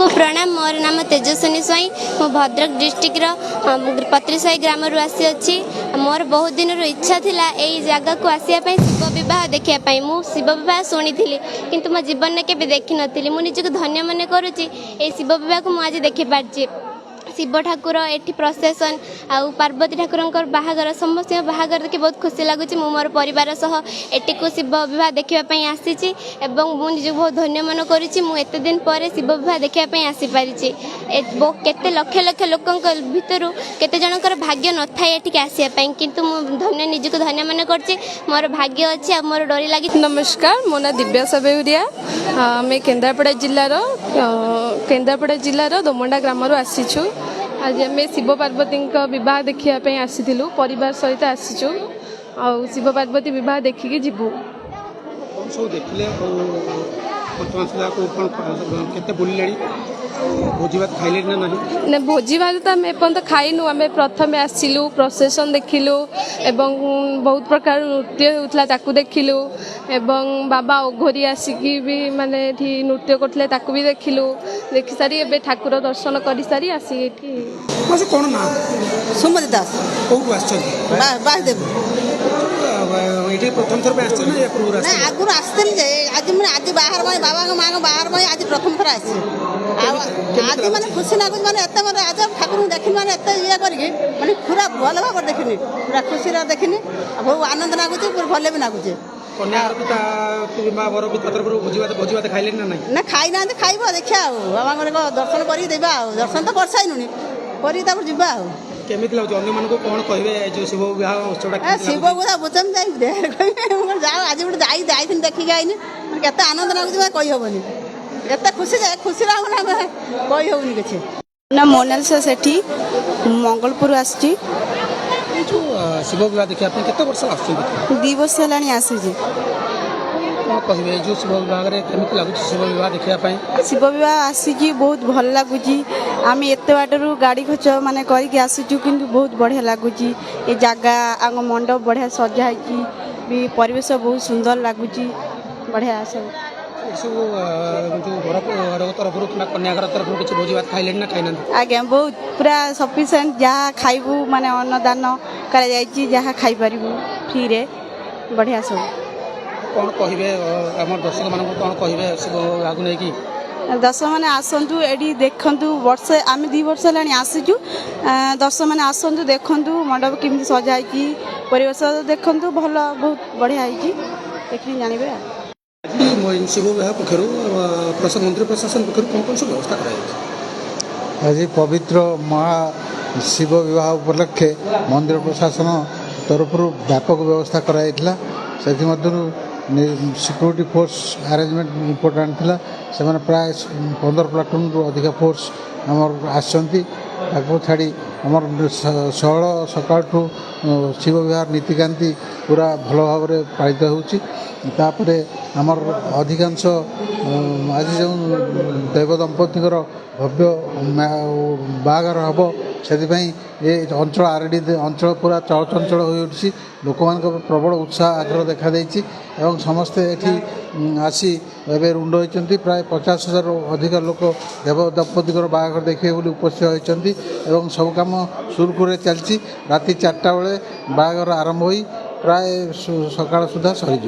प्रणाम मोर नाम तेजस्विनी स्वाई मो भद्रक डिस्ट्रिक्ट पत्रीसाई ग्राम आसी अच्छी मोर बहुत दिन इच्छा थिला एई जगह को आसिया शिव बह देखा मु शिव बह शुणी किंतु मो जीवन में केवे देखी नी मुझे निजक धन्य मन करुच्ची शिव बह को मुझे देखी पार्ची शिव ठाकुर एठी प्रोसेसन आउ पार्वती ठाकुर बाहागर समस्त बाहागर देखिए बहुत खुशी लगुच मोर परिवार सह एटी को शिव विवाह देखापी आसी मुझे बहुत धन्य मन करते दिन पर शिव विवाह देखापी आसीपारी केते लक्ष लक्ष लोक भितर केते जनकर भाग्य न थाए एठी आसियापी किंतु धन्य निजक धन्य मन कर मोर भाग्य अच्छी आ मोर डोरी लगी। नमस्कार मो ना दिव्यासा बेउरिया आम केन्द्रापड़ा जिलार दोमंडा ग्राम आसीचु आज आम शिव पार्वती बह देखापी आसीलु परिवार सहित आसीचु आ शिव पार्वती बह देखिकी जीवु भोजी भात खाइले ना ना भोजी भात तो आम एपर्त खाइनु आम प्रथम आसिलु प्रोसेसन देखिलु एवं बहुत प्रकार नृत्य होता ताकू देखिलु एवं बाबा ओघरी आसिकी भी माने नृत्य करते ताकू भी देखिलु देखि सारी एबे ठाकुर दर्शन कर सारी आसी कौन ना सुमति दास कौन आसदेव ये प्रथम थर ना आगुर आसते आज मैंने आज बाहर बाबा माँ बाहर आज प्रथम थर आस आज मैंने खुशी लगुच मैंने मैंने आज ठाकुर देखी मैंने ये करके मैंने पूरा भल भाव देखनी पूरा खुशी देखनी बहुत आनंद लगुच पूरा भले भी लगुच ना खाई ना खाइब देखा बाबा दर्शन कर दर्शन तो कर सारूनी कर जा केमिति लागु अन्य मानको कोन कहबे जो शिव विवाह उत्सवटा शिव बुझा बुझम जाओ आज गोटे जाई देखिक आईनी केते आनंद लागुच कही हेनी एत खुशी खुशी लागुना कही हेनी किसी ना मोनालिसा सेठी मंगलपुर आसी शिव विवाह देखा केते वर्ष आसुछी 2 वर्ष हेलानी आसी कौन कहबे जो शिव विवाह रे केमिति लागु शिव विवाह देखा शिव विवाह आसिकी बहुत भल लगुच आम एत बाटू गाड़ी खर्च माने करके आसीचु किंतु बहुत बढ़िया लगुच ये जगह आग मंडप बढ़िया सजा भी परिवेश बहुत सुंदर लगुच बढ़िया सब कन्याघर तरफ किसी भोजी भात खाइले ना खाइना आज्ञा बहुत पूरा सफिसीयंट जहाँ खाइबू माने अन्नदान करा खाई पारिबू फ्री रे बढ़िया सब कौन कहबे हमर दर्शक मानको कौन कहबे शिव लागु नै कि दर्शक मैंने आसतु ये देखु वर्ष आम 2 वर्ष है आसीचु दर्शक मैंने आसतु देखु मंडप केमी सजाई परिवेश देखु भल बहुत बढ़िया देखिए जानवे शिव विवाह पक्षर मंत्री प्रशासन पक्ष कौन कौन सब व्यवस्था कर आज पवित्र महा शिव विवाह उपलक्षे मंदिर प्रशासन तरफ व्यापक व्यवस्था कराइला सिक्योरिटी फोर्स अरेंजमेंट इम्पोर्टाट था से प्राय 15 प्लाटून रु अधिक फोर्स आमर आसती छाड़ी आमर सहल सका शिव विवाह नीतिकांति पूरा भल भाव पालित होपर आमर अधिकांश आज जो दैव दंपति भव्य बागर हम से ये अंचल आरडी अंचल पूरा चलचंचल हो उठी लोक मान प्रबल उत्साह आग्रह देखा देती समस्ते ये आसी एवं रुंड होती प्राय 50,000 अधिक लोक देव दंपति बागर देखिए उपस्थित होती सब कम सुरखुरे चलती राति 4टा बेले बागर आरंभ हो प्राय सकाळ सुधा सरीज।